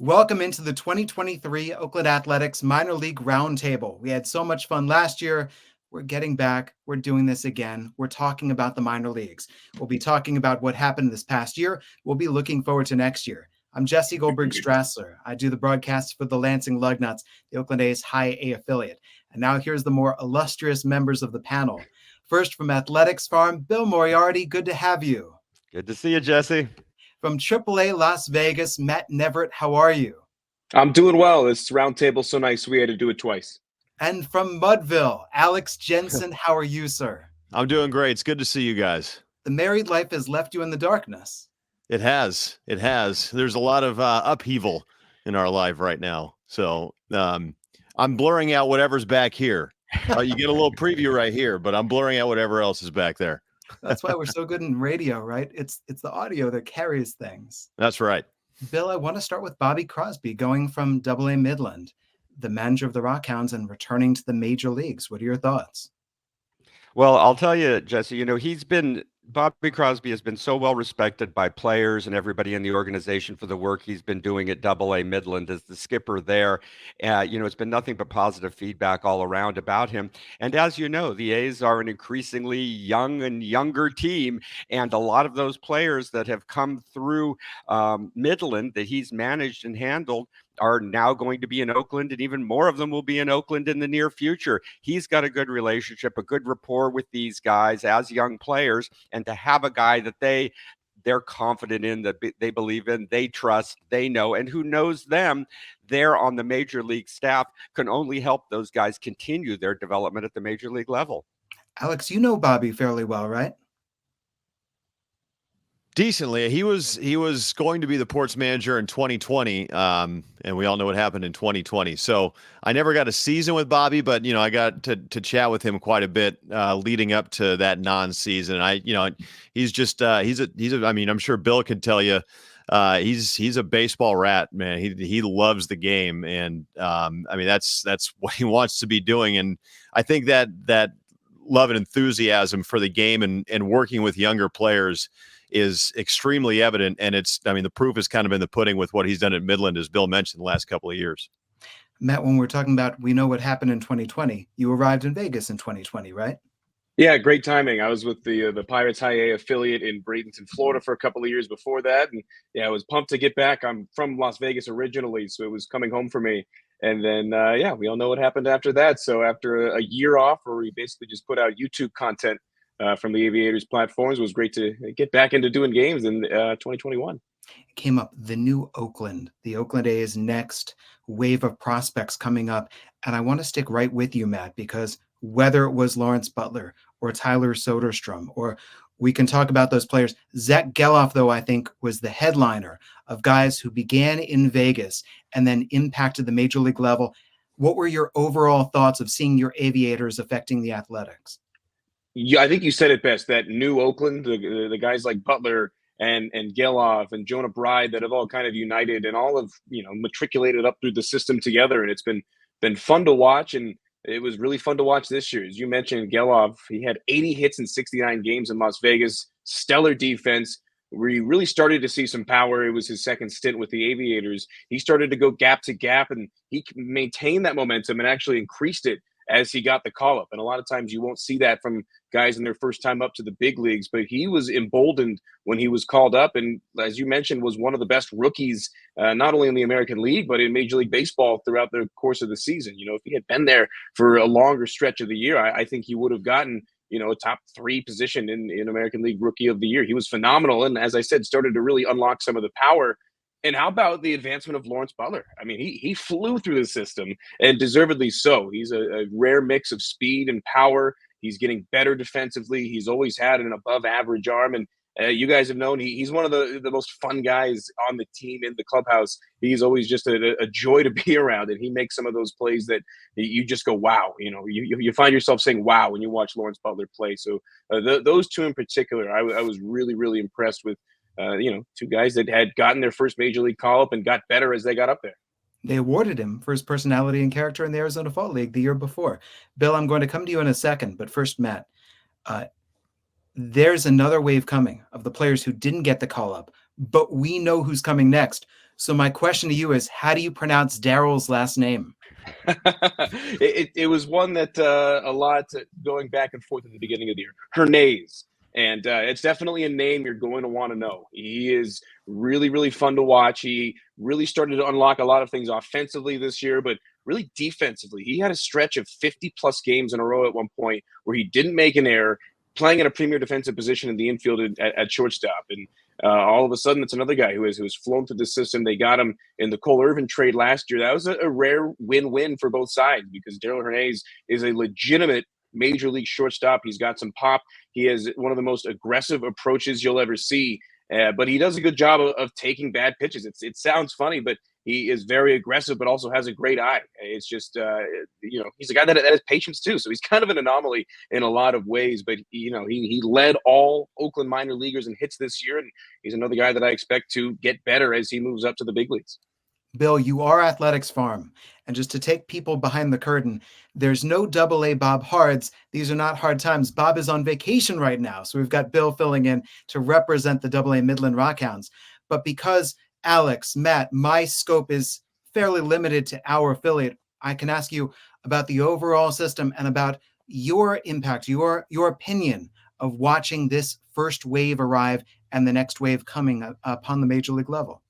Welcome into the 2023 Oakland Athletics Minor League Roundtable. We had so much fun last year. We're getting back. We're doing this again. We're talking about the minor leagues. We'll be talking about what happened this past year. We'll be looking forward to next year. I'm Jesse Goldberg-Strassler. I do the broadcasts for the Lansing Lugnuts, the Oakland A's High A affiliate. And now here's the more illustrious members of the panel. First, from Athletics Farm, Bill Moriarty. Good to have you. Good to see you, Jesse. From AAA Las Vegas, Matt Neverett. How are you? I'm doing well. This roundtable so nice we had to do it twice. And from Mudville, Alex Jensen. How are you, sir? I'm doing great. It's good to see you guys. The married life has left you in the darkness. It has. It has. There's a lot of upheaval in our life right now. So I'm blurring out whatever's back here. You get a little preview right here, but I'm blurring out whatever else is back there. That's why we're so good in radio, right? It's the audio that carries things. That's right. Bill, I want to start with Bobby Crosby going from Double-A Midland, the manager of the Rockhounds, and returning to the major leagues. What are your thoughts? Well, I'll tell you, Jesse, Bobby Crosby has been so well respected by players and everybody in the organization for the work he's been doing at Double-A Midland as the skipper there. It's been nothing but positive feedback all around about him. And as you know, the A's are an increasingly young and younger team. And a lot of those players that have come through Midland that he's managed and handled are now going to be in Oakland, and even more of them will be in Oakland in the near future. He's got a good relationship, a good rapport with these guys as young players, and to have a guy that they're confident in, that they believe in, they trust, they know, and who knows them there on the major league staff can only help those guys continue their development at the major league level. Alex, you know Bobby fairly well, right? Decently. He was going to be the Ports manager in 2020, and we all know what happened in 2020. So I never got a season with Bobby, but I got to chat with him quite a bit leading up to that non-season. He's I'm sure Bill could tell you, he's a baseball rat, man. He loves the game, and that's what he wants to be doing. And I think that love and enthusiasm for the game and working with younger players is extremely evident, and the proof is kind of in the pudding with what he's done at Midland, as Bill mentioned, the last couple of years. Matt, when we're talking about we know what happened in 2020, you arrived in Vegas in 2020, right? Yeah, great timing. I was with the Pirates High A affiliate in Bradenton, Florida for a couple of years before that, and I was pumped to get back. I'm from Las Vegas originally, so it was coming home for me. And then, we all know what happened after that. So after a year off where we basically just put out YouTube content from the Aviators platforms, it was great to get back into doing games in 2021. It came up, the new Oakland, the Oakland A's next wave of prospects coming up. And I want to stick right with you, Matt, because whether it was Lawrence Butler or Tyler Soderstrom, or we can talk about those players, Zach Geloff, though, I think was the headliner of guys who began in Vegas and then impacted the major league level. What were your overall thoughts of seeing your Aviators affecting the Athletics? Yeah, I think you said it best. That new Oakland, the guys like Butler and Geloff and Jonah Bride that have all kind of united and all have matriculated up through the system together, and it's been fun to watch. And it was really fun to watch this year. As you mentioned, Geloff, he had 80 hits in 69 games in Las Vegas, stellar defense. We really started to see some power. It was his second stint with the Aviators. He started to go gap to gap, and he maintained that momentum and actually increased it as he got the call up. And a lot of times you won't see that from guys in their first time up to the big leagues, but he was emboldened when he was called up. And as you mentioned, was one of the best rookies, not only in the American League, but in Major League Baseball throughout the course of the season. If he had been there for a longer stretch of the year, I think he would have gotten, a top 3 position in American League Rookie of the Year. He was phenomenal. And as I said, started to really unlock some of the power. And how about the advancement of Lawrence Butler? I mean, he flew through the system, and deservedly so. He's a rare mix of speed and power. He's getting better defensively. He's always had an above-average arm. And you guys have known he's one of the most fun guys on the team in the clubhouse. He's always just a joy to be around, and he makes some of those plays that you just go, wow. You find yourself saying, wow, when you watch Lawrence Butler play. So those two in particular, I was really, really impressed with. Two guys that had gotten their first major league call-up and got better as they got up there. They awarded him for his personality and character in the Arizona Fall League the year before. Bill, I'm going to come to you in a second, but first, Matt, there's another wave coming of the players who didn't get the call-up, but we know who's coming next. So my question to you is, how do you pronounce Daryl's last name? It was one that a lot going back and forth at the beginning of the year. Hernandez. And it's definitely a name you're going to want to know. He is really, really fun to watch. He really started to unlock a lot of things offensively this year, but really defensively. He had a stretch of 50-plus games in a row at one point where he didn't make an error, playing at a premier defensive position in the infield at shortstop. And all of a sudden, it's another guy who has flown through the system. They got him in the Cole Irvin trade last year. That was a rare win-win for both sides because Darell Hernandez is a legitimate major league shortstop. He's got some pop. He has one of the most aggressive approaches you'll ever see. But he does a good job of taking bad pitches. It sounds funny, but he is very aggressive, but also has a great eye. It's just, he's a guy that has patience too. So he's kind of an anomaly in a lot of ways. But, he led all Oakland minor leaguers in hits this year. And he's another guy that I expect to get better as he moves up to the big leagues. Bill, you are Athletics Farm. And just to take people behind the curtain, there's no AA Bob Hards. These are not hard times. Bob is on vacation right now. So we've got Bill filling in to represent the AA Midland Rockhounds. But because Alex, Matt, my scope is fairly limited to our affiliate, I can ask you about the overall system and about your impact, your opinion of watching this first wave arrive and the next wave coming upon the major league level.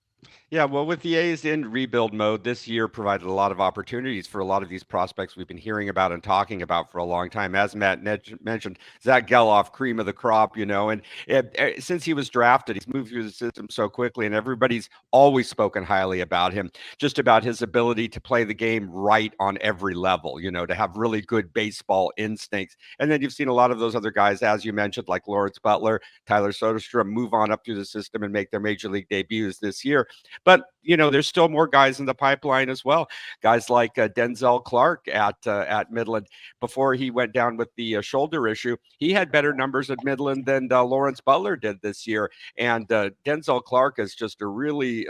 Yeah, well, with the A's in rebuild mode, this year provided a lot of opportunities for a lot of these prospects we've been hearing about and talking about for a long time. As Matt mentioned, Zach Geloff, cream of the crop, and since he was drafted, he's moved through the system so quickly, and everybody's always spoken highly about him, just about his ability to play the game right on every level, to have really good baseball instincts. And then you've seen a lot of those other guys, as you mentioned, like Lawrence Butler, Tyler Soderstrom, move on up through the system and make their major league debuts this year. But, there's still more guys in the pipeline as well. Guys like Denzel Clark at Midland. Before he went down with the shoulder issue, he had better numbers at Midland than Lawrence Butler did this year. And Denzel Clark is just a really,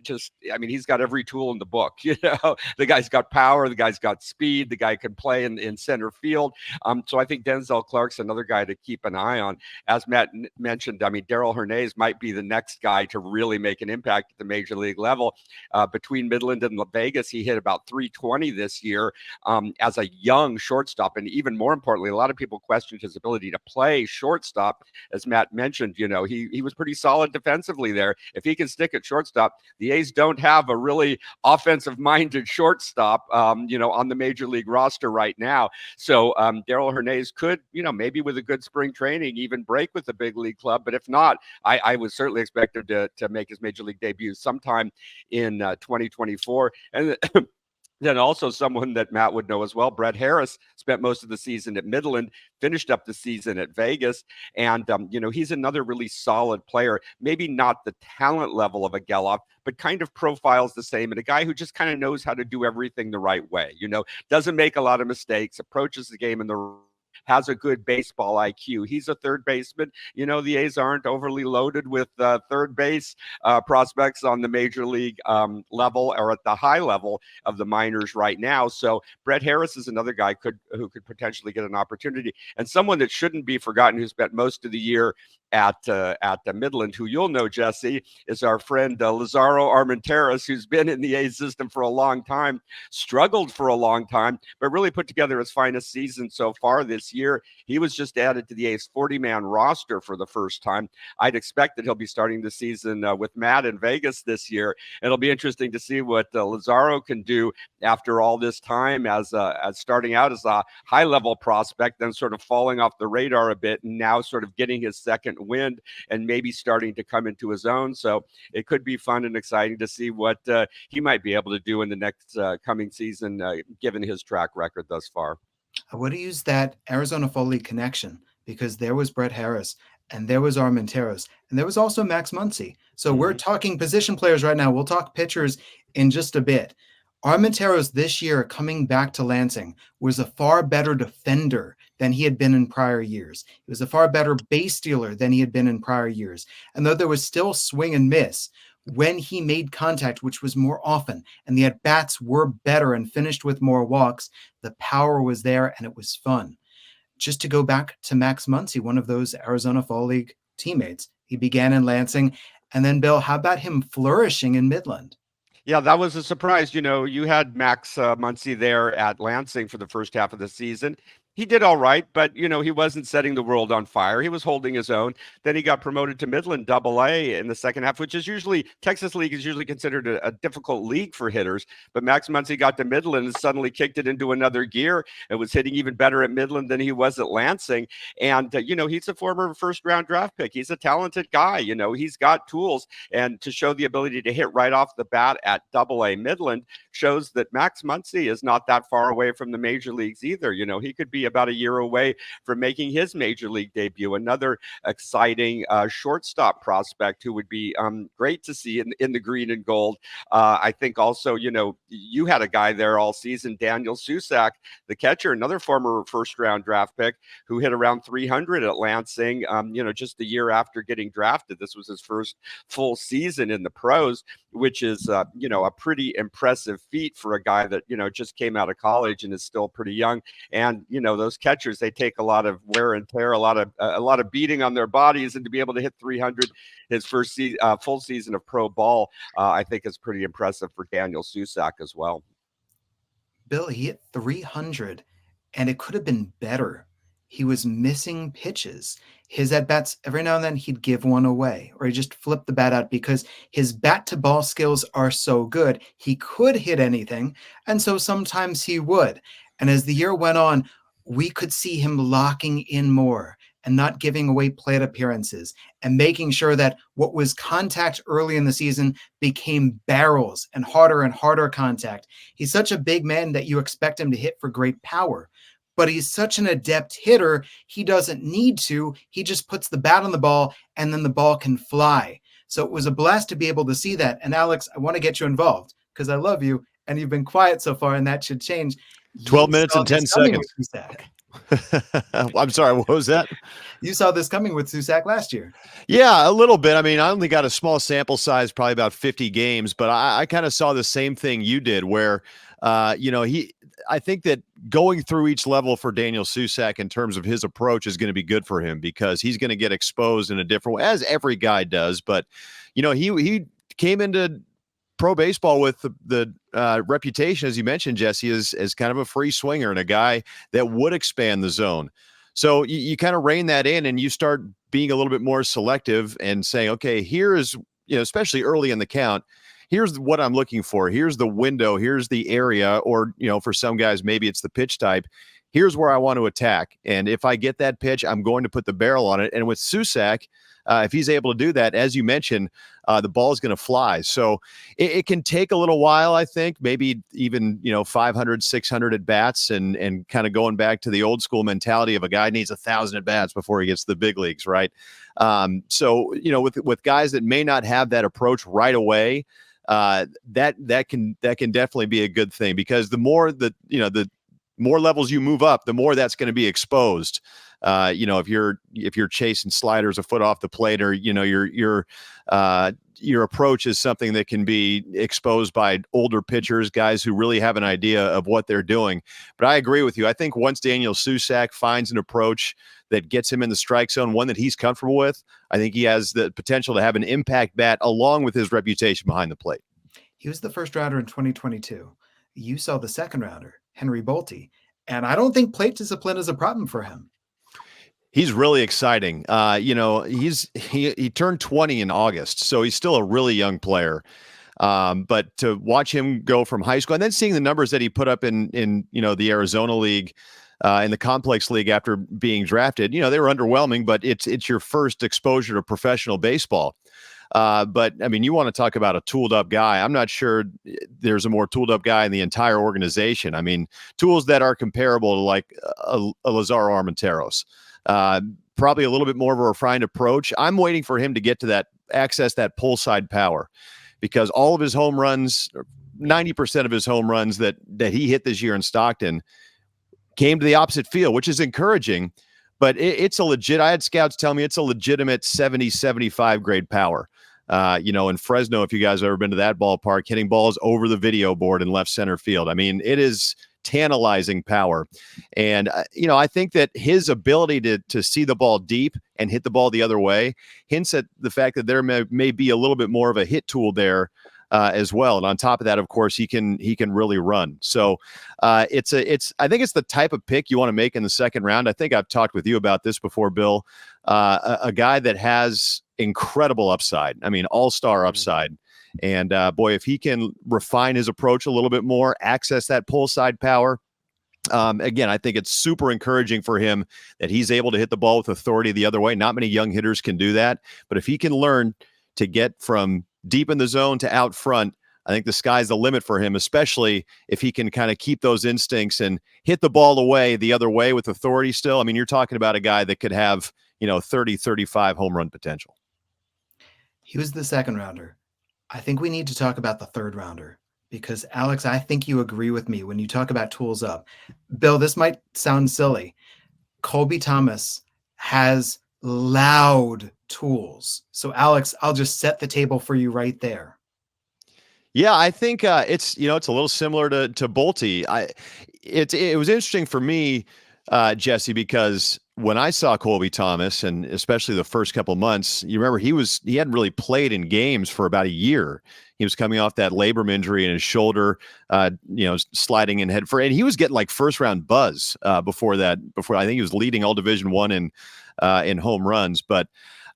he's got every tool in the book. The guy's got power. The guy's got speed. The guy can play in center field. So I think Denzel Clark's another guy to keep an eye on. As Matt mentioned, Darell Hernandez might be the next guy to really make an impact at the major league level. Between Midland and Vegas, he hit about 320 this year as a young shortstop. And even more importantly, a lot of people questioned his ability to play shortstop. As Matt mentioned, he was pretty solid defensively there. If he can stick at shortstop, the A's don't have a really offensive-minded shortstop, on the major league roster right now. So Darell Hernandez could, maybe with a good spring training, even break with the big league club. But if not, I would certainly expect him to make his major league debut sometime in 2024. And then also someone that Matt would know as well, Brett Harris, spent most of the season at Midland, finished up the season at Vegas. And, he's another really solid player, maybe not the talent level of a Geloff, but kind of profiles the same. And a guy who just kind of knows how to do everything the right way, doesn't make a lot of mistakes, approaches the game in the has a good baseball IQ. He's a third baseman. The A's aren't overly loaded with third base prospects on the major league level or at the high level of the minors right now. So Brett Harris is another guy who could potentially get an opportunity, and someone that shouldn't be forgotten, who spent most of the year at the Midland, who you'll know, Jesse, is our friend Lazaro Armenteros, who's been in the A's system for a long time, struggled for a long time, but really put together his finest season so far this year. He was just added to the A's 40-man roster for the first time. I'd expect that he'll be starting the season with Matt in Vegas this year. It'll be interesting to see what Lazaro can do after all this time as starting out as a high-level prospect, then sort of falling off the radar a bit, and now sort of getting his second wind and maybe starting to come into his own. So it could be fun and exciting to see what he might be able to do in the next coming season, given his track record thus far. I would have used that Arizona Fall League connection because there was Brett Harris and there was Armenteros and there was also Max Muncy. So we're talking position players right now. We'll talk pitchers in just a bit. Armenteros this year coming back to Lansing was a far better defender than he had been in prior years. He was a far better base stealer than he had been in prior years. And though there was still swing and miss, when he made contact, which was more often, and the at-bats were better and finished with more walks, the power was there and it was fun. Just to go back to Max Muncy, one of those Arizona Fall League teammates, he began in Lansing And then, Bill, how about him flourishing in Midland? Yeah, that was a surprise. You had Max Muncy there at Lansing for the first half of the season. He did all right, but he wasn't setting the world on fire. He was holding his own. Then he got promoted to Midland AA in the second half, which is usually Texas League is usually considered a difficult league for hitters. But Max Muncy got to Midland and suddenly kicked it into another gear and was hitting even better at Midland than he was at Lansing. And he's a former first-round draft pick. He's a talented guy. He's got tools, and to show the ability to hit right off the bat at AA Midland shows that Max Muncy is not that far away from the major leagues either. He could be about a year away from making his major league debut. Another exciting shortstop prospect who would be great to see in the green and gold. I think also, you had a guy there all season, Daniel Susac, the catcher, another former first-round draft pick who hit around 300 at Lansing, just the year after getting drafted. This was his first full season in the pros, which is, a pretty impressive feat for a guy that, just came out of college and is still pretty young. And, those catchers, they take a lot of wear and tear, a lot of beating on their bodies, and to be able to hit 300 his first full season of pro ball, I think is pretty impressive for Daniel Susac as well. Bill, he hit 300, and it could have been better. He was missing pitches. His at-bats, every now and then, he'd give one away, or he just flipped the bat out because his bat-to-ball skills are so good. He could hit anything, and so sometimes he would. And as the year went on, we could see him locking in more and not giving away plate appearances and making sure that what was contact early in the season became barrels and harder contact. He's such a big man that you expect him to hit for great power. But he's such an adept hitter, he doesn't need to. He just puts the bat on the ball, and then the ball can fly. So it was a blast to be able to see that. And Alex, I want to get you involved because I love you, and you've been quiet so far, and that should change. 12 minutes and 10 seconds. I'm sorry, what was that? You saw this coming with Susac last year. Yeah, a little bit. I mean, I only got a small sample size, probably about 50 games, but I kind of saw the same thing you did where, I think that going through each level for Daniel Susac in terms of his approach is going to be good for him because he's going to get exposed in a different way, as every guy does. But, he came into pro baseball with the reputation, as you mentioned, Jesse, as kind of a free swinger and a guy that would expand the zone. So you kind of rein that in and you start being a little bit more selective and saying, okay, here is, especially early in the count, here's what I'm looking for. Here's the window. Here's the area. Or, for some guys, maybe it's the pitch type. Here's where I want to attack. And if I get that pitch, I'm going to put the barrel on it. And with Susac, if he's able to do that, as you mentioned, the ball is going to fly. So it can take a little while, I think, maybe even, 500, 600 at bats and kind of going back to the old school mentality of a guy needs 1,000 at bats before he gets to the big leagues. Right. So, with guys that may not have that approach right away, that can definitely be a good thing because the more levels you move up, the more that's going to be exposed. If you're chasing sliders a foot off the plate, or your approach is something that can be exposed by older pitchers, guys who really have an idea of what they're doing. But I agree with you. I think once Daniel Susac finds an approach that gets him in the strike zone, one that he's comfortable with, I think he has the potential to have an impact bat along with his reputation behind the plate. He was the first rounder in 2022. You saw the second rounder, Henry Bolte, and I don't think plate discipline is a problem for him. He's really exciting. He turned 20 in August, so he's still a really young player. But to watch him go from high school and then seeing the numbers that he put up in the Arizona League, in the complex league after being drafted, they were underwhelming, but it's your first exposure to professional baseball. But I mean, you want to talk about a tooled up guy. I'm not sure there's a more tooled up guy in the entire organization. I mean, tools that are comparable to like a Lazaro Armenteros. Probably a little bit more of a refined approach. I'm waiting for him to get to that, access that pull side power, because all of his home runs, 90% of his home runs that he hit this year in Stockton came to the opposite field, which is encouraging, but it's a legit, I had scouts tell me it's a legitimate 70, 75 grade power. In Fresno, if you guys have ever been to that ballpark, hitting balls over the video board in left center field. I mean, it is tantalizing power. And, I think that his ability to see the ball deep and hit the ball the other way hints at the fact that there may be a little bit more of a hit tool there as well. And on top of that, of course, he can really run. So I think it's the type of pick you want to make in the second round. I think I've talked with you about this before, Bill. A guy that has incredible upside. I mean, all-star upside. And boy, if he can refine his approach a little bit more, access that pull side power, again, I think it's super encouraging for him that he's able to hit the ball with authority the other way. Not many young hitters can do that, but if he can learn to get from deep in the zone to out front, I think the sky's the limit for him, especially if he can kind of keep those instincts and hit the ball away the other way with authority still. I mean, you're talking about a guy that could have, 30, 35 home run potential. He was the second rounder. I think we need to talk about the third rounder because, Alex, I think you agree with me when you talk about tools up. Bill, this might sound silly. Colby Thomas has loud tools. So, Alex, I'll just set the table for you right there. Yeah, I think it's a little similar to Bolte. It was interesting for me, Jesse, because when I saw Colby Thomas, and especially the first couple months, you remember he hadn't really played in games for about a year. He was coming off that labrum injury in his shoulder, sliding in head and he was getting like first round buzz before I think he was leading all Division I in home runs. But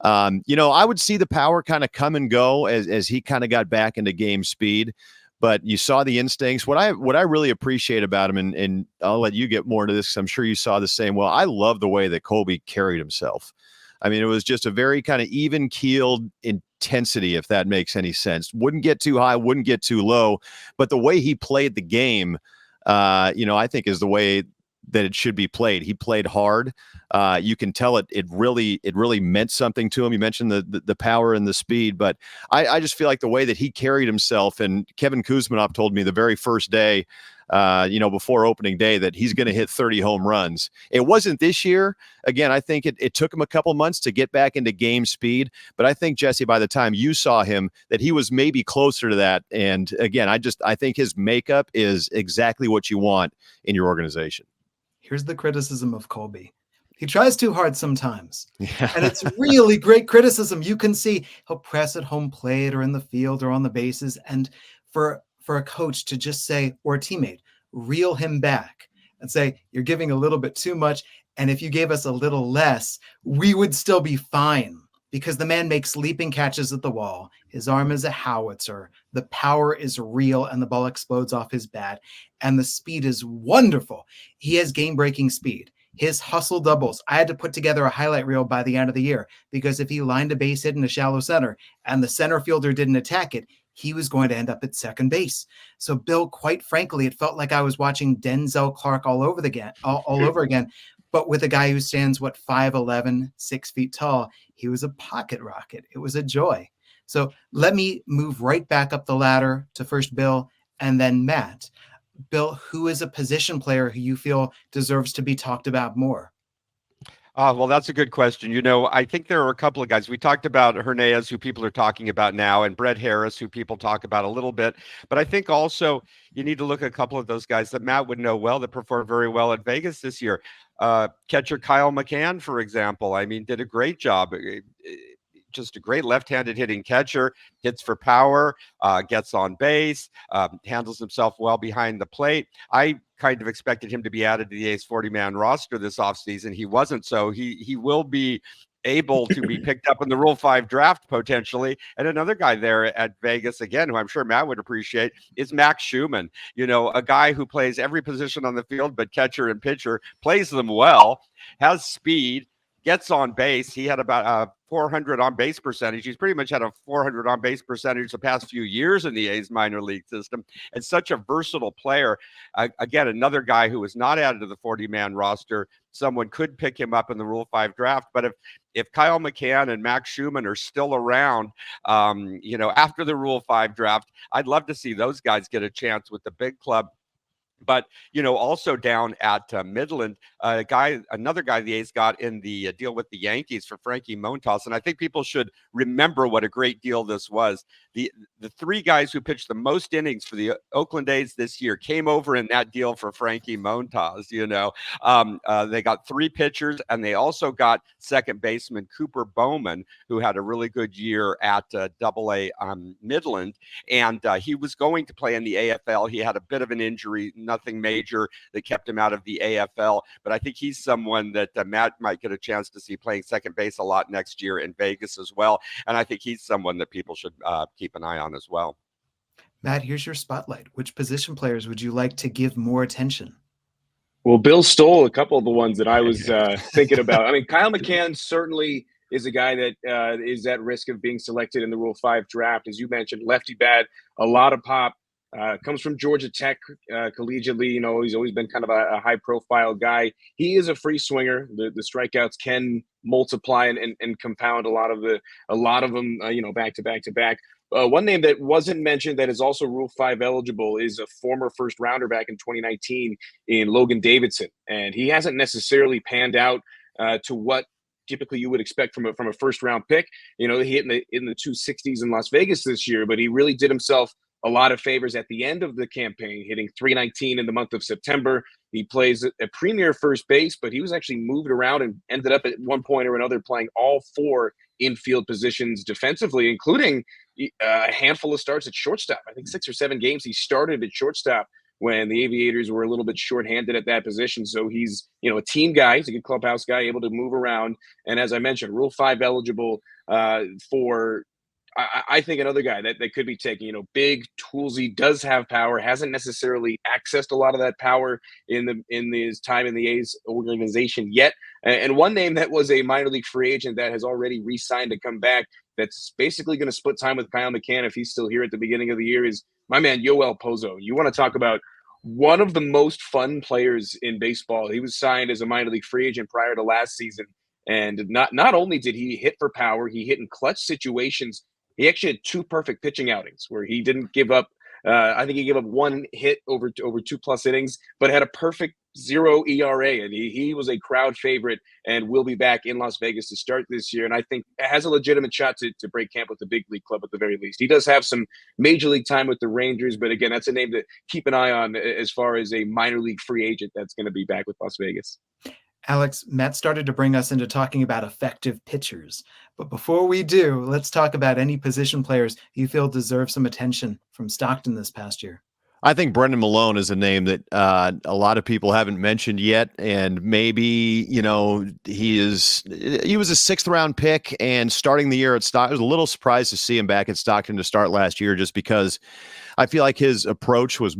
I would see the power kind of come and go as he kind of got back into game speed. But you saw the instincts. What I really appreciate about him, and I'll let you get more into this because I'm sure you saw the same. Well, I love the way that Colby carried himself. I mean, it was just a very kind of even-keeled intensity, if that makes any sense. Wouldn't get too high, wouldn't get too low. But the way he played the game, I think is the way that it should be played. He played hard. You can tell it really meant something to him. You mentioned the power and the speed, but I just feel like the way that he carried himself, and Kevin Kuzmanov told me the very first day, before opening day, that he's going to hit 30 home runs. It wasn't this year. Again, I think it took him a couple months to get back into game speed, but I think, Jesse, by the time you saw him, that he was maybe closer to that. And again, I think his makeup is exactly what you want in your organization. Here's the criticism of Colby. He tries too hard sometimes. And it's really great criticism. You can see he'll press at home plate or in the field or on the bases. And for a coach to just say, or a teammate, reel him back and say, you're giving a little bit too much. And if you gave us a little less, we would still be fine. Because the man makes leaping catches at the wall. His arm is a howitzer. The power is real, and the ball explodes off his bat. And the speed is wonderful. He has game-breaking speed. His hustle doubles. I had to put together a highlight reel by the end of the year because if he lined a base hit in a shallow center and the center fielder didn't attack it, he was going to end up at second base. So, Bill, quite frankly, it felt like I was watching Denzel Clark all over again. But with a guy who stands, 5'11", 6 feet tall, he was a pocket rocket. It was a joy. So let me move right back up the ladder to first Bill and then Matt. Bill, who is a position player who you feel deserves to be talked about more? Well, that's a good question. I think there are a couple of guys. We talked about Hernandez, who people are talking about now, and Brett Harris, who people talk about a little bit. But I think also you need to look at a couple of those guys that Matt would know well that performed very well at Vegas this year. Catcher Kyle McCann, for example, did a great job. Just a great left-handed hitting catcher, hits for power, gets on base, handles himself well behind the plate. I kind of expected him to be added to the A's 40-man roster this offseason. He wasn't, so he will be able to be picked up in the Rule 5 draft potentially. And another guy there at Vegas, again, who I'm sure Matt would appreciate, is Max Schumann. A guy who plays every position on the field but catcher and pitcher, plays them well, has speed, gets on base. He had about 400 on base percentage. He's pretty much had a 400 on base percentage the past few years in the A's minor league system, and such a versatile player. Again, another guy who was not added to the 40-man roster. Someone could pick him up in the Rule 5 draft, but if Kyle McCann and Max Schumann are still around, after the Rule 5 draft, I'd love to see those guys get a chance with the big club. But, also down at Midland, another guy the A's got in the deal with the Yankees for Frankie Montas. And I think people should remember what a great deal this was. the three guys who pitched the most innings for the Oakland A's this year came over in that deal for Frankie Montas. They got three pitchers, and they also got second baseman Cooper Bowman, who had a really good year at Double-A Midland, and he was going to play in the AFL. He had a bit of an injury, nothing major that kept him out of the AFL, but I think he's someone that Matt might get a chance to see playing second base a lot next year in Vegas as well, and I think he's someone that people should keep an eye on as well. Matt, here's your spotlight. Which position players would you like to give more attention? Well, Bill stole a couple of the ones that I was thinking about. I mean, Kyle McCann certainly is a guy that is at risk of being selected in the Rule 5 draft. As you mentioned, lefty bat, a lot of pop, comes from Georgia Tech collegiately. He's always been kind of a high-profile guy. He is a free swinger. The strikeouts can multiply and compound a lot of them, back to back to back. One name that wasn't mentioned that is also Rule 5 eligible is a former first rounder back in 2019 in Logan Davidson. And he hasn't necessarily panned out to what typically you would expect from a first round pick. He hit in the 260s in Las Vegas this year, but he really did himself a lot of favors at the end of the campaign, hitting 319 in the month of September. He plays a premier first base, but he was actually moved around and ended up at one point or another playing all four infield positions defensively, including a handful of starts at shortstop. I think 6 or 7 games he started at shortstop when the Aviators were a little bit shorthanded at that position. So he's, a team guy. He's a good clubhouse guy, able to move around. And as I mentioned, Rule 5 eligible for I think another guy that could be taken, big, toolsy, does have power, hasn't necessarily accessed a lot of that power in his time in the A's organization yet. And one name that was a minor league free agent that has already re-signed to come back, that's basically going to split time with Kyle McCann if he's still here at the beginning of the year, is my man Yoel Pozo. You want to talk about one of the most fun players in baseball. He was signed as a minor league free agent prior to last season. And not only did he hit for power, he hit in clutch situations. He actually had 2 perfect pitching outings where he didn't give up. I think he gave up 1 hit over 2+ innings, but had a perfect 0 ERA. And he was a crowd favorite and will be back in Las Vegas to start this year. And I think has a legitimate shot to break camp with the big league club at the very least. He does have some major league time with the Rangers, but again, that's a name to keep an eye on as far as a minor league free agent that's going to be back with Las Vegas. Alex, Matt started to bring us into talking about effective pitchers. But before we do, let's talk about any position players you feel deserve some attention from Stockton this past year. I think Brendan Malone is a name that a lot of people haven't mentioned yet. And maybe, he was a 6th round pick, and starting the year at Stockton, I was a little surprised to see him back at Stockton to start last year, just because I feel like his approach was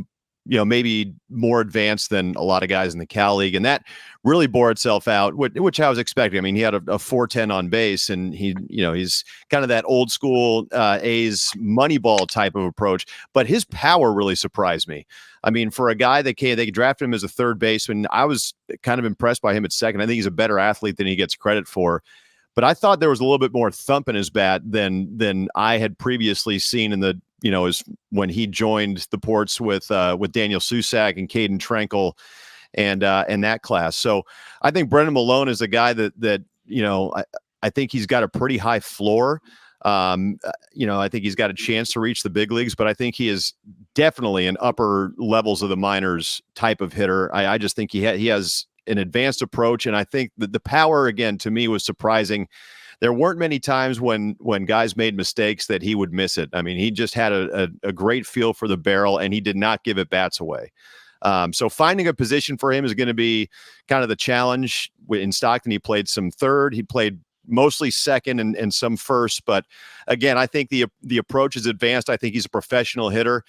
maybe more advanced than a lot of guys in the Cal League. And that really bore itself out, which I was expecting. I mean, he had a 410 on base, and he's kind of that old school A's Moneyball type of approach, but his power really surprised me. I mean, for a guy that they drafted him as a third baseman, I was kind of impressed by him at second. I think he's a better athlete than he gets credit for. But I thought there was a little bit more thump in his bat than I had previously seen in the, is when he joined the Ports with Daniel Susac and Caden Trenkle and that class. So I think Brendan Malone is a guy that I think he's got a pretty high floor. I think he's got a chance to reach the big leagues, but I think he is definitely an upper levels of the minors type of hitter. I just think he has an advanced approach. And I think that the power, again, to me was surprising. There weren't many times when guys made mistakes that he would miss it. I mean, he just had a great feel for the barrel, and he did not give at bats away. So finding a position for him is going to be kind of the challenge. In Stockton, he played some third. He played mostly second and some first. But again, I think the approach is advanced. I think he's a professional hitter.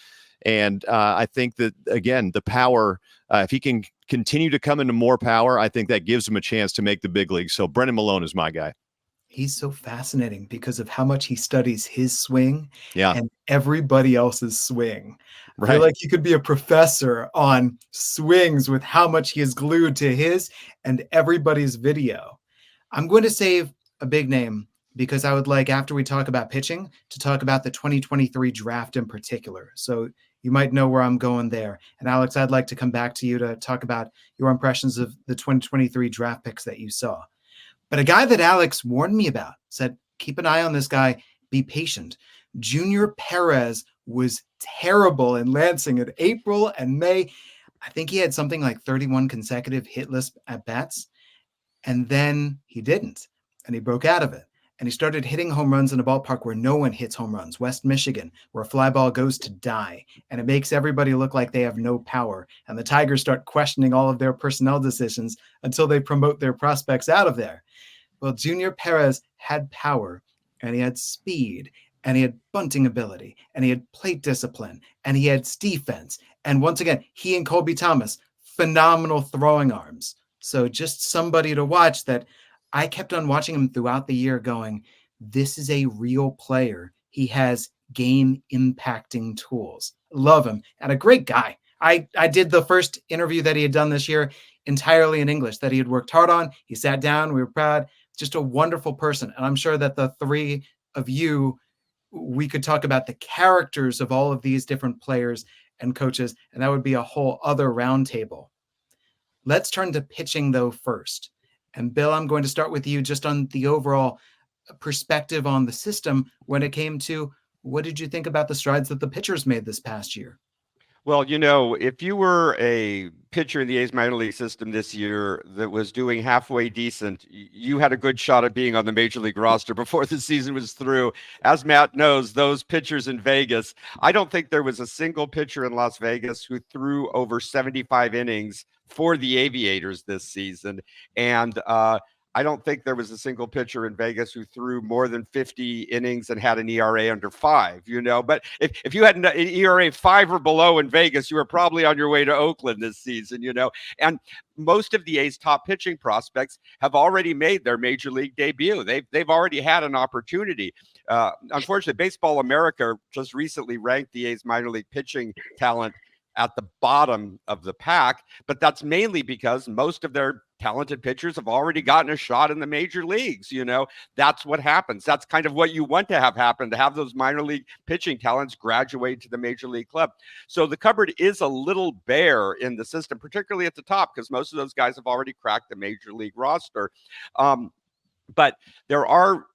And I think that, again, the power, if he can continue to come into more power, I think that gives him a chance to make the big league. So Brendan Malone is my guy. He's so fascinating because of how much he studies his swing and everybody else's swing. Right. I feel like he could be a professor on swings with how much he is glued to his and everybody's video. I'm going to save a big name because I would like, after we talk about pitching, to talk about the 2023 draft in particular. So you might know where I'm going there. And Alex, I'd like to come back to you to talk about your impressions of the 2023 draft picks that you saw. But a guy that Alex warned me about, said, keep an eye on this guy, be patient. Junior Perez was terrible in Lansing in April and May. I think he had something like 31 consecutive hitless at bats. And then he didn't. And he broke out of it. And he started hitting home runs in a ballpark where no one hits home runs, West Michigan, where a fly ball goes to die. And it makes everybody look like they have no power. And the Tigers start questioning all of their personnel decisions until they promote their prospects out of there. Well, Junior Perez had power, and he had speed, and he had bunting ability, and he had plate discipline, and he had defense. And once again, he and Colby Thomas, phenomenal throwing arms. So just somebody to watch that I kept on watching him throughout the year going, this is a real player. He has game impacting tools. Love him. And a great guy. I did the first interview that he had done this year entirely in English that he had worked hard on. He sat down. We were proud. Just a wonderful person. And I'm sure that the three of you, we could talk about the characters of all of these different players and coaches, and that would be a whole other roundtable. Let's turn to pitching, though, first. And Bill, I'm going to start with you just on the overall perspective on the system when it came to what did you think about the strides that the pitchers made this past year? Well, if you were a pitcher in the A's minor league system this year that was doing halfway decent, you had a good shot at being on the major league roster before the season was through. As Matt knows, those pitchers in Vegas, I don't think there was a single pitcher in Las Vegas who threw over 75 innings for the Aviators this season. And I don't think there was a single pitcher in Vegas who threw more than 50 innings and had an ERA under 5, But if you had an ERA 5 or below in Vegas, you were probably on your way to Oakland this season, And most of the A's top pitching prospects have already made their major league debut. They've already had an opportunity. Unfortunately, Baseball America just recently ranked the A's minor league pitching talent at the bottom of the pack, but that's mainly because most of their talented pitchers have already gotten a shot in the major leagues. That's what happens. That's kind of what you want to have happen, to have those minor league pitching talents graduate to the major league club. So the cupboard is a little bare in the system, particularly at the top, because most of those guys have already cracked the major league roster. But there are,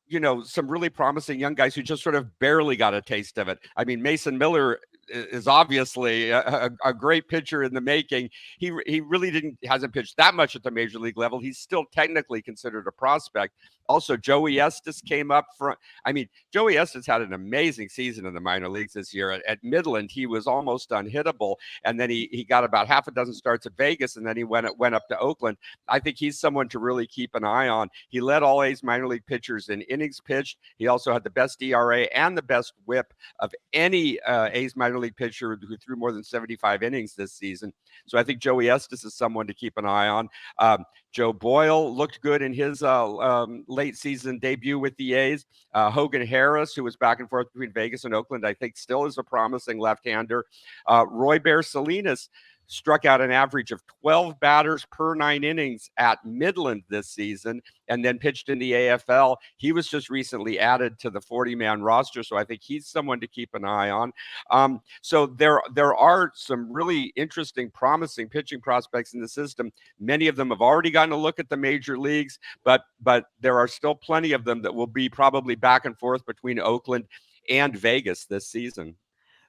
some really promising young guys who just sort of barely got a taste of it. I mean, Mason Miller is obviously a great pitcher in the making. He really hasn't pitched that much at the major league level. He's still technically considered a prospect. Also, Joey Estes came up front. I mean, Joey Estes had an amazing season in the minor leagues this year. At Midland, he was almost unhittable, and then he got about half a dozen starts at Vegas, and then he went up to Oakland. I think he's someone to really keep an eye on. He led all A's minor league pitchers in innings pitched. He also had the best ERA and the best WHIP of any A's minor league pitcher who threw more than 75 innings this season. So I think Joey Estes is someone to keep an eye on. Joe Boyle looked good in his late season debut with the A's. Hogan Harris, who was back and forth between Vegas and Oakland, I think still is a promising left-hander. Roy Bear Salinas struck out an average of 12 batters per 9 innings at Midland this season, and then pitched in the AFL. He was just recently added to the 40-man roster, so I think he's someone to keep an eye on. So there are some really interesting, promising pitching prospects in the system. Many of them have already gotten a look at the major leagues, but there are still plenty of them that will be probably back and forth between Oakland and Vegas this season.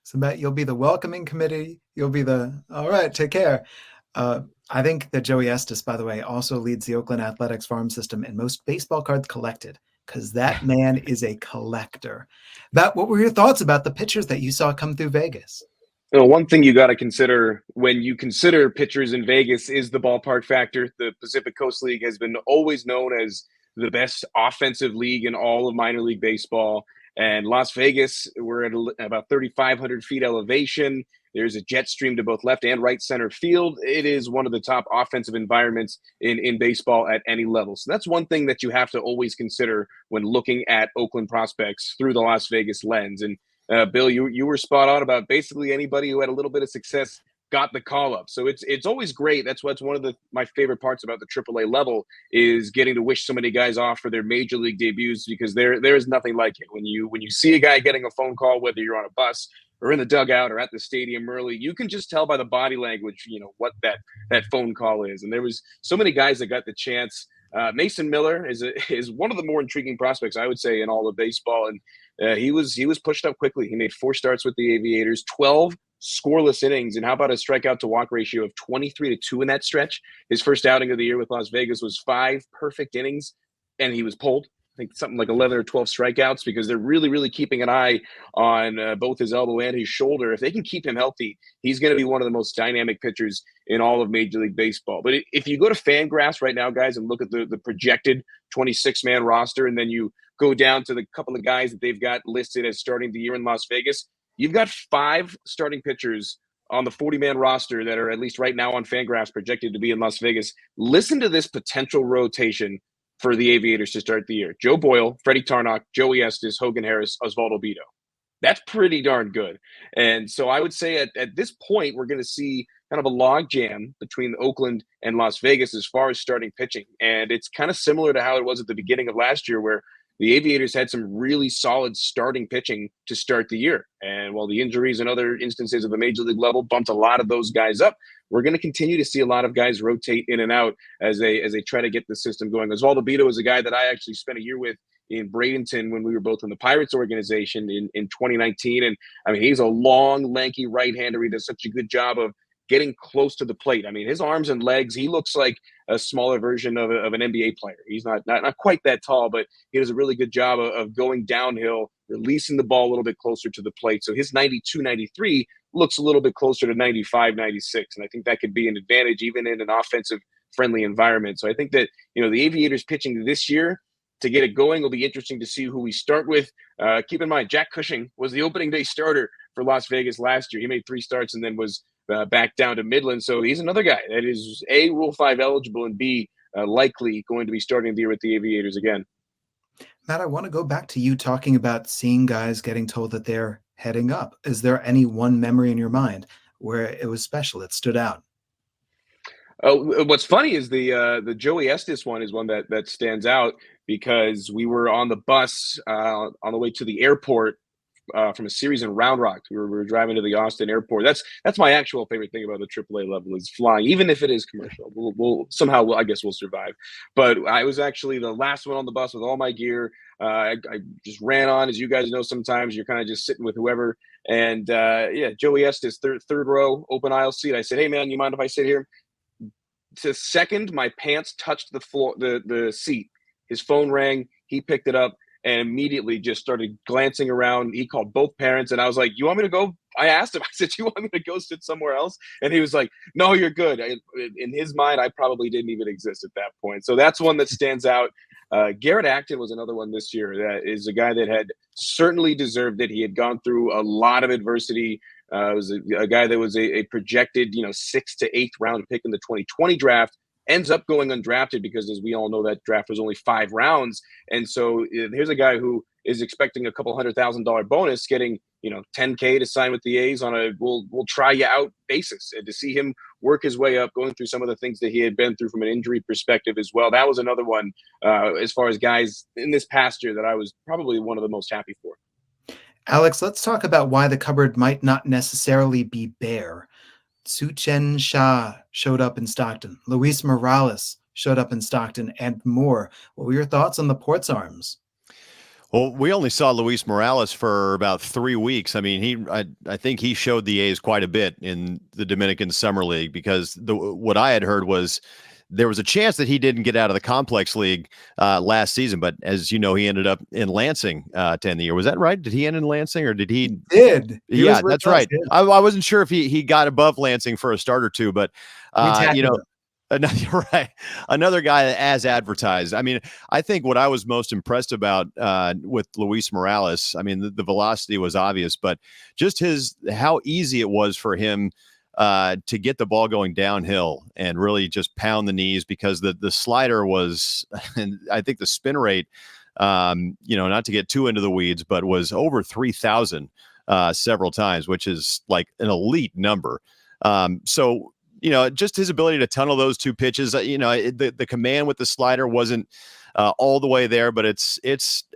So, Matt, you'll be the welcoming committee. You'll be all right, take care. I think that Joey Estes, by the way, also leads the Oakland Athletics farm system in most baseball cards collected, because that man is a collector. Matt, what were your thoughts about the pitchers that you saw come through Vegas? One thing you got to consider when you consider pitchers in Vegas is the ballpark factor. The Pacific Coast League has been always known as the best offensive league in all of minor league baseball. And Las Vegas, we're at about 3,500 feet elevation. There's a jet stream to both left and right center field. It is one of the top offensive environments in baseball at any level. So that's one thing that you have to always consider when looking at Oakland prospects through the Las Vegas lens. And Bill, you were spot on about basically anybody who had a little bit of success got the call up. So it's always great. That's what's one of my favorite parts about the AAA level is getting to wish so many guys off for their major league debuts, because there is nothing like it. When you see a guy getting a phone call, whether you're on a bus or in the dugout or at the stadium early, you can just tell by the body language, what that phone call is. And there was so many guys that got the chance. Mason Miller is one of the more intriguing prospects, I would say, in all of baseball. And he was pushed up quickly. He made 4 starts with the Aviators, 12 scoreless innings, and how about a strikeout to walk ratio of 23-2 in that stretch? His first outing of the year with Las Vegas was 5 perfect innings, and he was pulled. I think something like 11 or 12 strikeouts, because they're really, really keeping an eye on both his elbow and his shoulder. If they can keep him healthy, he's going to be one of the most dynamic pitchers in all of Major League Baseball. But if you go to Fangraphs right now, guys, and look at the projected 26-man roster, and then you go down to the couple of guys that they've got listed as starting the year in Las Vegas, you've got 5 starting pitchers on the 40-man roster that are, at least right now on Fangraphs, projected to be in Las Vegas. Listen to this potential rotation for the Aviators to start the year: Joe Boyle, Freddie Tarnock, Joey Estes, Hogan Harris, Osvaldo Bido. That's pretty darn good. And so I would say at this point, we're going to see kind of a log jam between Oakland and Las Vegas as far as starting pitching. And it's kind of similar to how it was at the beginning of last year, where the Aviators had some really solid starting pitching to start the year. And while the injuries and other instances of the Major League level bumped a lot of those guys up, we're going to continue to see a lot of guys rotate in and out as they try to get the system going. Osvaldo Bido is a guy that I actually spent a year with in Bradenton when we were both in the Pirates organization in 2019. And I mean, he's a long, lanky right-hander. He does such a good job of getting close to the plate. I mean, his arms and legs, he looks like a smaller version of an NBA player. He's not quite that tall, but he does a really good job of going downhill, releasing the ball a little bit closer to the plate. So his 92, 93 looks a little bit closer to 95, 96. And I think that could be an advantage even in an offensive friendly environment. So I think that, the Aviators pitching this year, to get it going, will be interesting to see who we start with. Keep in mind, Jack Cushing was the opening day starter for Las Vegas last year. He made 3 starts and then was back down to Midland. So he's another guy that is A, Rule 5 eligible, and B, likely going to be starting the year with the Aviators again. Matt, I want to go back to you talking about seeing guys getting told that they're heading up. Is there any one memory in your mind where it was special, it stood out? What's funny is the Joey Estes one is one that stands out, because we were on the bus on the way to the airport from a series in Round Rock. We were driving to the Austin airport. That's my actual favorite thing about the AAA level, is flying, even if it is commercial. We'll somehow, I guess we'll survive. But I was actually the last one on the bus with all my gear. I just ran on. As you guys know, sometimes you're kind of just sitting with whoever. And Joey Estes, third row, open aisle seat. I said, "Hey man, you mind if I sit here?" To second my pants touched the floor, the seat, his phone rang. He picked it up and immediately just started glancing around. He called both parents, and I was like, "You want me to go?" I asked him, I said, "You want me to go sit somewhere else?" And he was like, "No, you're good." In his mind, I probably didn't even exist at that point. So that's one that stands out. Garrett Acton was another one this year. That is a guy that had certainly deserved it. He had gone through a lot of adversity. Was a guy that was a projected, 6th to 8th round pick in the 2020 draft, ends up going undrafted because, as we all know, that draft was only 5 rounds. And so here's a guy who is expecting a couple $100,000 bonus, getting, $10K to sign with the A's on a we'll try you out basis. And to see him work his way up, going through some of the things that he had been through from an injury perspective as well. That was another one as far as guys in this past year that I was probably one of the most happy for. Alex, let's talk about why the cupboard might not necessarily be bare. Su-Chen Shah showed up in Stockton. Luis Morales showed up in Stockton, and more. What were your thoughts on the Ports arms? Well, we only saw Luis Morales for about 3 weeks. I mean, I think he showed the A's quite a bit in the Dominican Summer League, because what I had heard was there was a chance that he didn't get out of the Complex League last season, but as you know, he ended up in Lansing to end the year. Was that right? Did he end in Lansing, or did he? He did. Yeah, that's right. I wasn't sure if he got above Lansing for a start or two, but another guy as advertised. I mean, I think what I was most impressed about with Luis Morales, I mean, the velocity was obvious, but just how easy it was for him to get the ball going downhill and really just pound the knees, because the slider was, and I think the spin rate, not to get too into the weeds, but was over 3,000 several times, which is like an elite number. So, just his ability to tunnel those 2 pitches, the command with the slider wasn't all the way there, but it's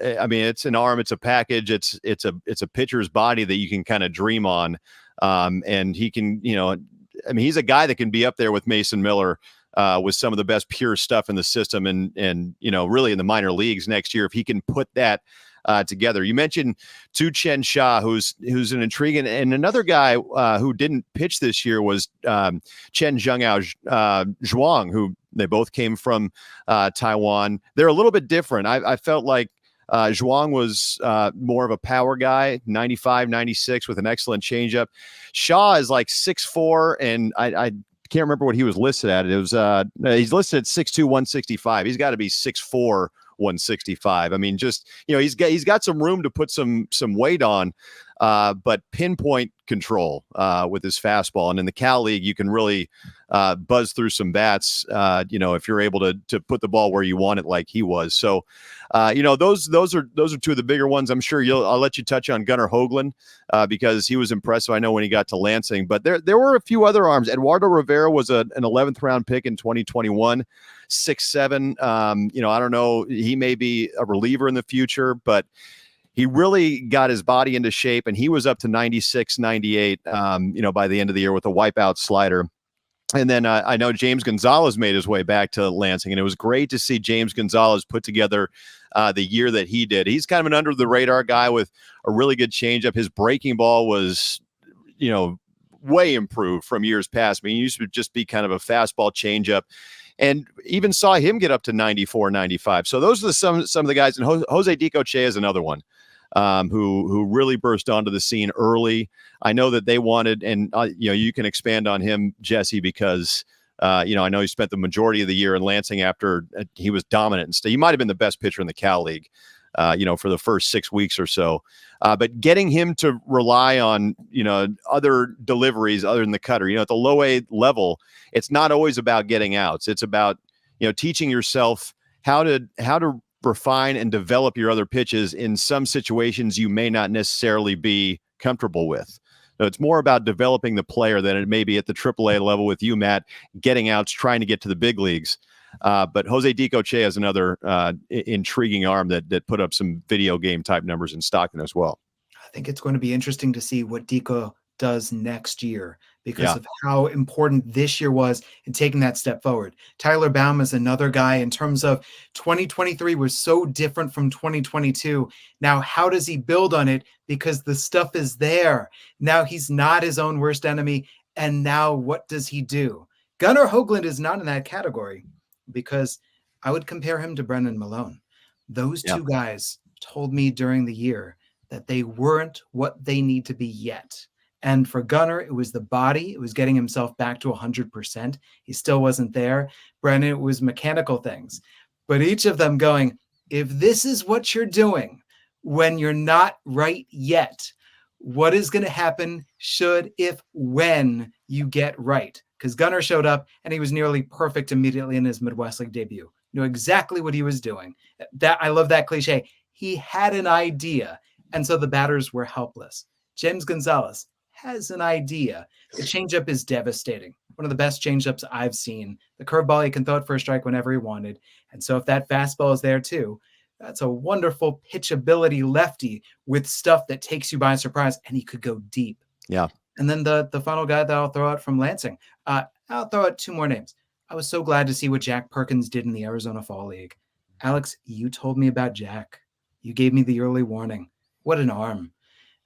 an arm, it's a package, it's a pitcher's body that you can kind of dream on. And he can, he's a guy that can be up there with Mason Miller with some of the best pure stuff in the system, and really in the minor leagues next year, if he can put that together. You mentioned Tu Chen Sha, who's an intriguing, and another guy who didn't pitch this year was Chen Zhengao Zhuang, who they both came from Taiwan. They're a little bit different. I felt like Zhuang was more of a power guy, 95, 96 with an excellent changeup. Shaw is like 6'4", and I can't remember what he was listed at. It was he's listed at 6'2", 165. He's got to be 6'4", 165. I mean, just, he's got some room to put some weight on, but pinpoint control with his fastball. And in the Cal League, you can really buzz through some bats, if you're able to put the ball where you want it, like he was. So, those are two of the bigger ones. I'm sure I'll let you touch on Gunnar Hoagland because he was impressive. I know when he got to Lansing, but there were a few other arms. Eduardo Rivera was an 11th round pick in 2021, 6'7". I don't know. He may be a reliever in the future, but he really got his body into shape, and he was up to 96, 98, by the end of the year with a wipeout slider. And then I know James Gonzalez made his way back to Lansing, and it was great to see James Gonzalez put together the year that he did. He's kind of an under-the-radar guy with a really good changeup. His breaking ball was, way improved from years past. I mean, he used to just be kind of a fastball changeup, and even saw him get up to 94, 95. So those are some of the guys. And Jose Dicoche is another one who really burst onto the scene early. I know that they wanted, and you can expand on him, Jesse, because I know he spent the majority of the year in Lansing after he was dominant and he might have been the best pitcher in the Cal League, for the first 6 weeks or so. But getting him to rely on, other deliveries other than the cutter, at the low A level, it's not always about getting outs. It's about, teaching yourself how to refine and develop your other pitches in some situations you may not necessarily be comfortable with. So it's more about developing the player than it may be at the AAA level with you, Matt, getting outs, trying to get to the big leagues. But Jose Dicoche is another intriguing arm that put up some video game type numbers in Stockton as well. I think it's going to be interesting to see what Dico does next year because of how important this year was in taking that step forward. Tyler Baum is another guy in terms of 2023 was so different from 2022. Now, how does he build on it? Because the stuff is there. Now he's not his own worst enemy. And now what does he do? Gunnar Hoagland is not in that category because I would compare him to Brennan Malone. Those two guys told me during the year that they weren't what they need to be yet. And for Gunnar, it was the body. It was getting himself back to 100%. He still wasn't there. Brennan, it was mechanical things. But each of them going, if this is what you're doing when you're not right yet, what is going to happen when you get right? Because Gunnar showed up and he was nearly perfect immediately in his Midwest League debut. Knew exactly what he was doing. I love that cliche. He had an idea, and so the batters were helpless. James Gonzalez has an idea. The changeup is devastating. One of the best changeups I've seen. The curveball, he can throw it for a strike whenever he wanted. And so if that fastball is there too, that's a wonderful pitchability lefty with stuff that takes you by surprise, and he could go deep. Yeah. And then the final guy that I'll throw out from Lansing, I'll throw out two more names. I was so glad to see what Jack Perkins did in the Arizona Fall League. Alex, you told me about Jack. You gave me the early warning. What an arm.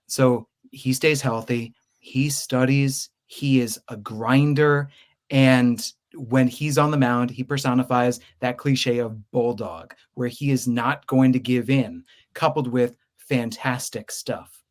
So he stays healthy. He studies. He is a grinder. And when he's on the mound, he personifies that cliche of bulldog, where he is not going to give in, coupled with fantastic stuff.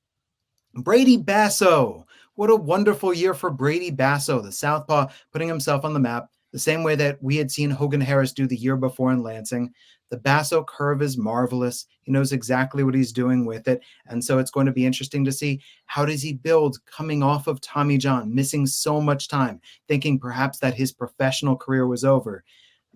Brady Basso. What a wonderful year for Brady Basso, the southpaw, putting himself on the map the same way that we had seen Hogan Harris do the year before in Lansing. The Basso curve is marvelous. He knows exactly what he's doing with it. And so it's going to be interesting to see how does he build coming off of Tommy John, missing so much time, thinking perhaps that his professional career was over.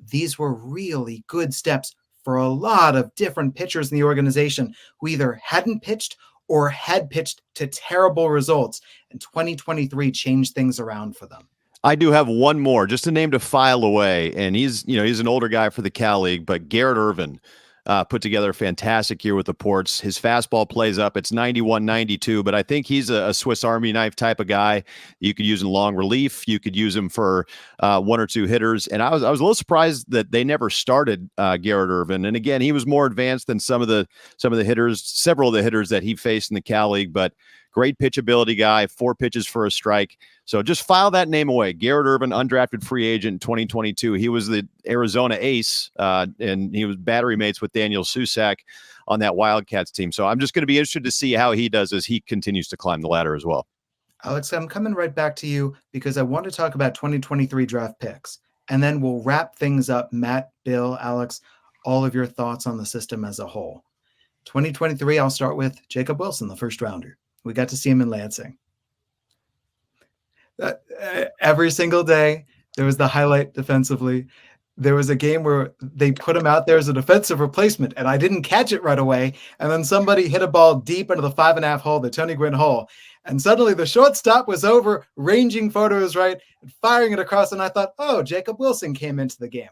These were really good steps for a lot of different pitchers in the organization who either hadn't pitched or had pitched to terrible results. And 2023 changed things around for them. I do have one more, just a name to file away, and he's an older guy for the Cal League, but Garrett Irvin, put together a fantastic year with the Ports. His fastball plays up. It's 91, 92, but I think he's a Swiss Army knife type of guy. You could use in long relief. You could use him for one or two hitters. And I was a little surprised that they never started Garrett Irvin. And again, he was more advanced than several of the hitters that he faced in the Cal League, but great pitchability guy, 4 pitches for a strike. So just file that name away. Garrett Irvin, undrafted free agent in 2022. He was the Arizona ace, and he was battery mates with Daniel Susac on that Wildcats team. So I'm just going to be interested to see how he does as he continues to climb the ladder as well. Alex, I'm coming right back to you because I want to talk about 2023 draft picks, and then we'll wrap things up. Matt, Bill, Alex, all of your thoughts on the system as a whole. 2023, I'll start with Jacob Wilson, the first rounder. We got to see him in Lansing. Every single day, there was the highlight defensively. There was a game where they put him out there as a defensive replacement, and I didn't catch it right away. And then somebody hit a ball deep into the 5.5 hole, the Tony Gwynn hole. And suddenly the shortstop was over, ranging photos right, and firing it across. And I thought, oh, Jacob Wilson came into the game.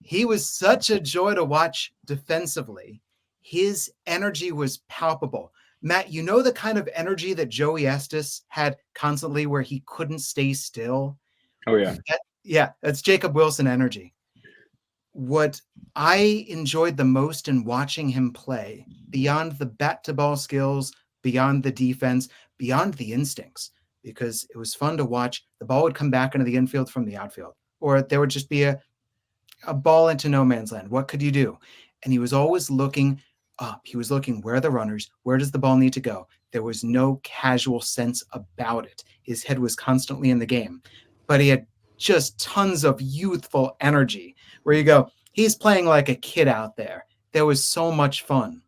He was such a joy to watch defensively. His energy was palpable. Matt, you know the kind of energy that Joey Estes had constantly where he couldn't stay still? Oh, yeah. That's Jacob Wilson energy. What I enjoyed the most in watching him play, beyond the bat-to-ball skills, beyond the defense, beyond the instincts, because it was fun to watch. The ball would come back into the infield from the outfield, or there would just be a ball into no man's land. What could you do? And he was always looking up. He was looking, where are the runners? Where does the ball need to go? There was no casual sense about it. His head was constantly in the game, but he had just tons of youthful energy where you go, he's playing like a kid out there. There was so much fun.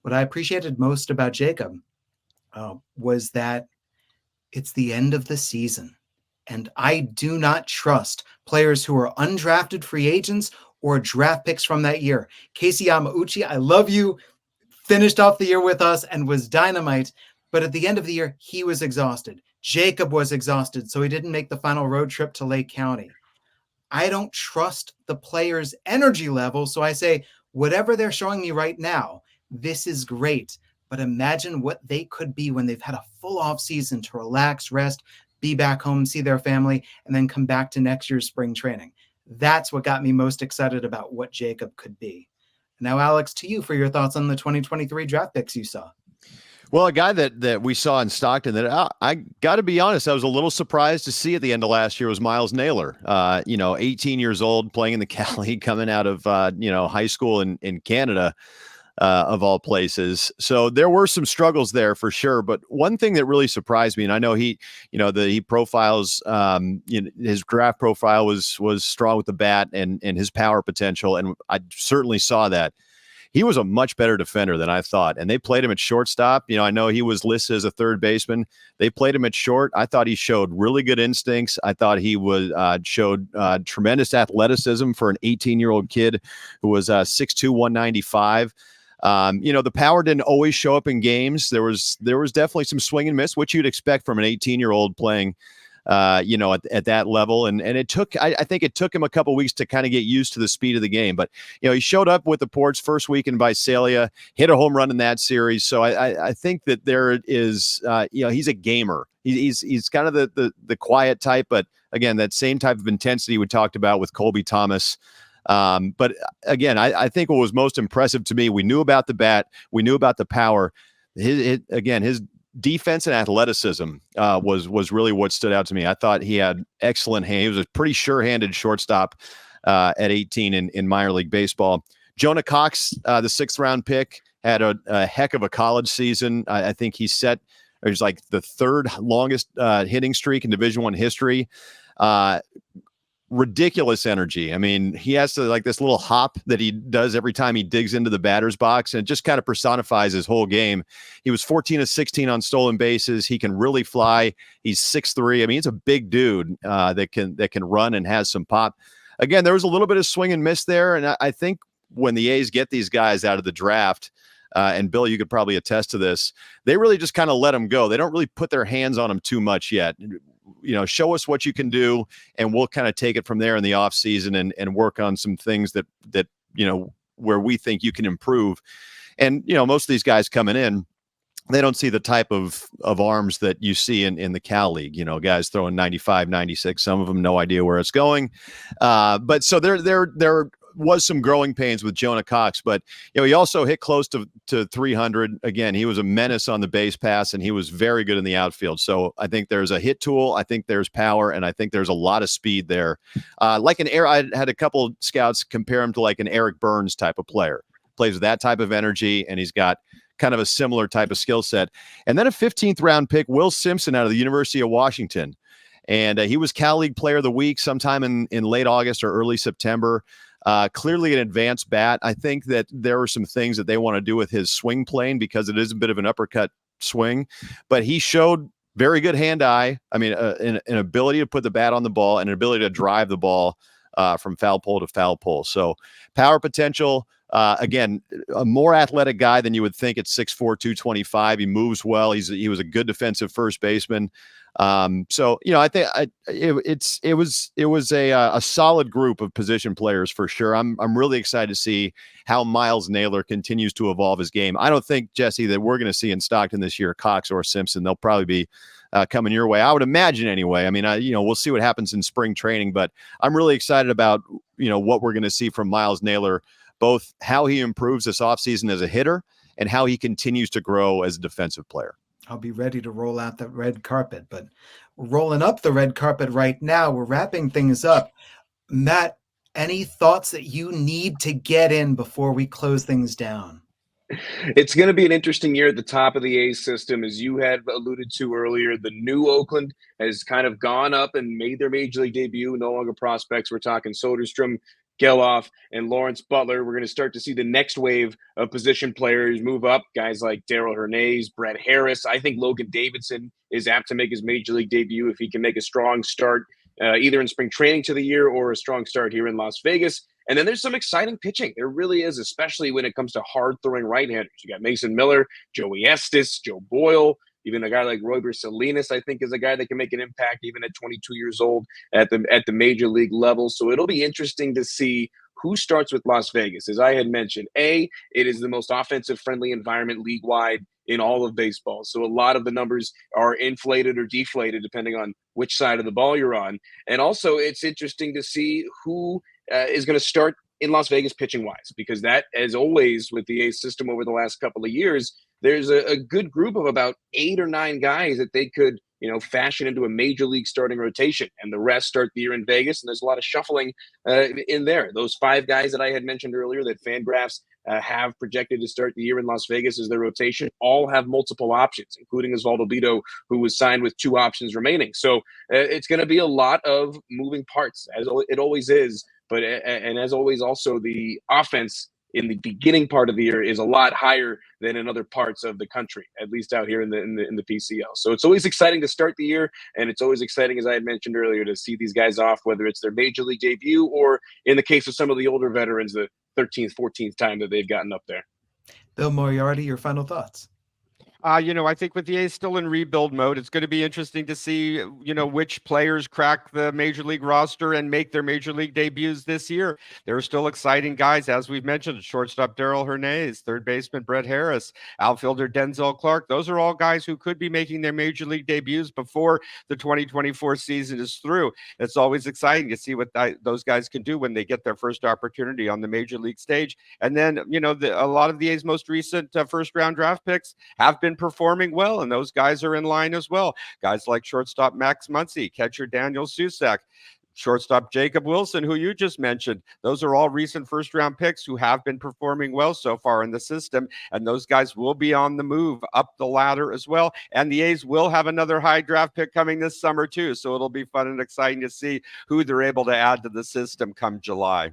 What I appreciated most about Jacob was that it's the end of the season. And I do not trust players who are undrafted free agents or draft picks from that year. Casey Yamauchi, I love you, finished off the year with us and was dynamite. But at the end of the year, he was exhausted. Jacob was exhausted, so he didn't make the final road trip to Lake County. I don't trust the players' energy level, so I say, whatever they're showing me right now, this is great. But imagine what they could be when they've had a full off season to relax, rest, be back home, see their family, and then come back to next year's spring training. That's what got me most excited about what Jacob could be. Now, Alex, to you for your thoughts on the 2023 draft picks you saw. Well, a guy that we saw in Stockton that I got to be honest, I was a little surprised to see at the end of last year was Miles Naylor. 18 years old, playing in the Cal League, coming out of high school in Canada, of all places. So there were some struggles there for sure. But one thing that really surprised me, and I know he profiles, his draft profile was strong with the bat and his power potential, and I certainly saw that. He was a much better defender than I thought, and they played him at shortstop. I know he was listed as a third baseman. They played him at short. I thought he showed really good instincts. I thought he showed tremendous athleticism for an 18-year-old kid who was 6'2", 195. The power didn't always show up in games. There was definitely some swing and miss, which you'd expect from an 18-year-old playing, at that level. And it took, I think it took him a couple of weeks to kind of get used to the speed of the game. But, he showed up with the Ports first week in Visalia, hit a home run in that series. So I think that there is, he's a gamer. He's kind of the quiet type, but again, that same type of intensity we talked about with Colby Thomas. But again, I think what was most impressive to me, we knew about the bat, we knew about the power. His defense and athleticism was really what stood out to me. I thought he had excellent hand. He was a pretty sure-handed shortstop at 18 in minor league baseball. Jonah Cox, the 6th round pick, had a heck of a college season. I think he was like the 3rd longest hitting streak in Division I history. Ridiculous energy. I mean, he has like this little hop that he does every time he digs into the batter's box, and it just kind of personifies his whole game. He was 14 of 16 on stolen bases. He can really fly. He's 6'3". I mean, he's a big dude that can run and has some pop. Again, there was a little bit of swing and miss there, and I think when the A's get these guys out of the draft, and Bill, you could probably attest to this, they really just kind of let them go. They don't really put their hands on them too much yet. Show us what you can do, and we'll kind of take it from there in the off season and work on some things that where we think you can improve. And, most of these guys coming in, they don't see the type of arms that you see in the Cal League, guys throwing 95, 96, some of them no idea where it's going. But so there was some growing pains with Jonah Cox, but he also hit close to 300. Again, he was a menace on the base pass, and he was very good in the outfield. So I think there's a hit tool, I think there's power, and I think there's a lot of speed there. I had a couple scouts compare him to like an Eric Burns type of player. Plays with that type of energy, and he's got kind of a similar type of skill set. And then a 15th round pick, Will Simpson out of the University of Washington. And he was Cal League Player of the Week sometime in late August or early September. Clearly an advanced bat. I think that there are some things that they want to do with his swing plane because it is a bit of an uppercut swing, but he showed very good hand-eye. I mean, an ability to put the bat on the ball and an ability to drive the ball from foul pole to foul pole. So power potential, again, a more athletic guy than you would think at 6'4", 225. He moves well. He was a good defensive first baseman. So, I think it was a solid group of position players for sure. I'm really excited to see how Miles Naylor continues to evolve his game. I don't think, Jesse, that we're going to see in Stockton this year Cox or Simpson. They'll probably be coming your way, I would imagine anyway. I mean, we'll see what happens in spring training, but I'm really excited about, what we're going to see from Miles Naylor, both how he improves this offseason as a hitter and how he continues to grow as a defensive player. I'll be ready to roll out the red carpet, but we're rolling up the red carpet right now. We're wrapping things up. Matt, any thoughts that you need to get in before we close things down? It's going to be an interesting year at the top of the A's system. As you had alluded to earlier, the new Oakland has kind of gone up and made their major league debut. No longer prospects. We're talking Soderstrom, Geloff, and Lawrence Butler. We're going to start to see the next wave of position players move up. Guys like Darrell Hernandez, Brett Harris. I think Logan Davidson is apt to make his major league debut if he can make a strong start either in spring training to the year or a strong start here in Las Vegas. And then there's some exciting pitching. There really is, especially when it comes to hard-throwing right-handers. You got Mason Miller, Joey Estes, Joe Boyle, even a guy like Royber Salinas, I think, is a guy that can make an impact even at 22 years old at the major league level. So it'll be interesting to see who starts with Las Vegas. As I had mentioned, it is the most offensive-friendly environment league-wide in all of baseball. So a lot of the numbers are inflated or deflated depending on which side of the ball you're on. And also it's interesting to see who is going to start in Las Vegas pitching wise, because that, as always with the A's system over the last couple of years, there's a good group of about 8 or 9 guys that they could, fashion into a major league starting rotation, and the rest start the year in Vegas. And there's a lot of shuffling in there. Those 5 guys that I had mentioned earlier that Fangraphs have projected to start the year in Las Vegas as their rotation all have multiple options, including Osvaldo Bido, who was signed with 2 options remaining. So it's going to be a lot of moving parts, as it always is. But and as always, also the offense in the beginning part of the year is a lot higher than in other parts of the country, at least out here in the PCL. So it's always exciting to start the year, and it's always exciting, as I had mentioned earlier, to see these guys off, whether it's their major league debut or, in the case of some of the older veterans, the 13th, 14th time that they've gotten up there. Bill Moriarty, your final thoughts? I think with the A's still in rebuild mode, it's going to be interesting to see, which players crack the major league roster and make their major league debuts this year. There are still exciting guys, as we've mentioned: shortstop Darrell Hernandez, third baseman Brett Harris, outfielder Denzel Clark. Those are all guys who could be making their major league debuts before the 2024 season is through. It's always exciting to see what those guys can do when they get their first opportunity on the major league stage. And then, a lot of the A's most recent first-round draft picks have been performing well, and those guys are in line as well. Guys like shortstop Max Muncy, catcher Daniel Susac, shortstop Jacob Wilson, who you just mentioned. Those are all recent first-round picks who have been performing well so far in the system, and those guys will be on the move up the ladder as well. And the A's will have another high draft pick coming this summer too, so it'll be fun and exciting to see who they're able to add to the system come July.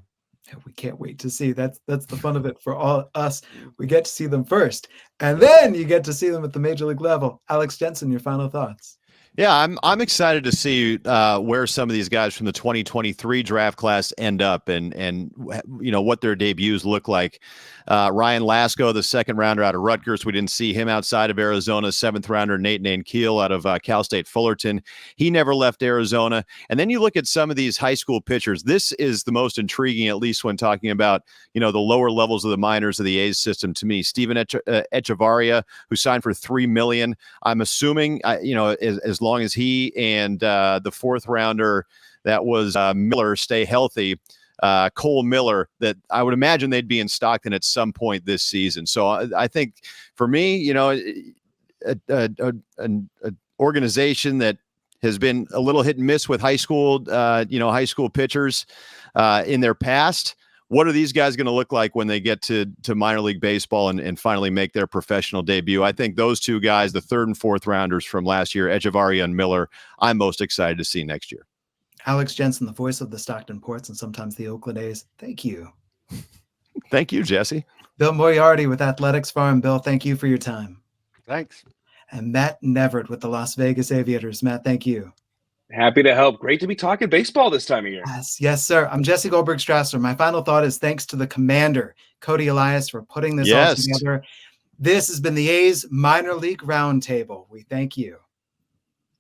We can't wait to see. That's the fun of it for all us. We get to see them first, and then you get to see them at the major league level. Alex Jensen, your final thoughts? Yeah, I'm excited to see where some of these guys from the 2023 draft class end up, and what their debuts look like. Ryan Lasko, the second rounder out of Rutgers, we didn't see him outside of Arizona. Seventh rounder Nate Keel out of Cal State Fullerton, he never left Arizona. And then you look at some of these high school pitchers. This is the most intriguing, at least when talking about the lower levels of the minors of the A's system. To me, Steven Echevarria, who signed for $3 million. I'm assuming as long as he and the fourth rounder that was Miller stay healthy, Cole Miller, that I would imagine they'd be in Stockton at some point this season. So I think for me, an organization that has been a little hit and miss with high school pitchers in their past. What are these guys going to look like when they get to minor league baseball and finally make their professional debut? I think those two guys, the third and fourth rounders from last year, Echevarria and Miller, I'm most excited to see next year. Alex Jensen, the voice of the Stockton Ports and sometimes the Oakland A's. Thank you. Thank you, Jesse. Bill Moriarty with Athletics Farm. Bill, thank you for your time. Thanks. And Matt Neverett with the Las Vegas Aviators. Matt, thank you. Happy to help. Great to be talking baseball this time of year. Yes, sir. I'm Jesse Goldberg-Strassler. My final thought is thanks to the commander, Cody Elias, for putting this all together. This has been the A's Minor League Roundtable. We thank you.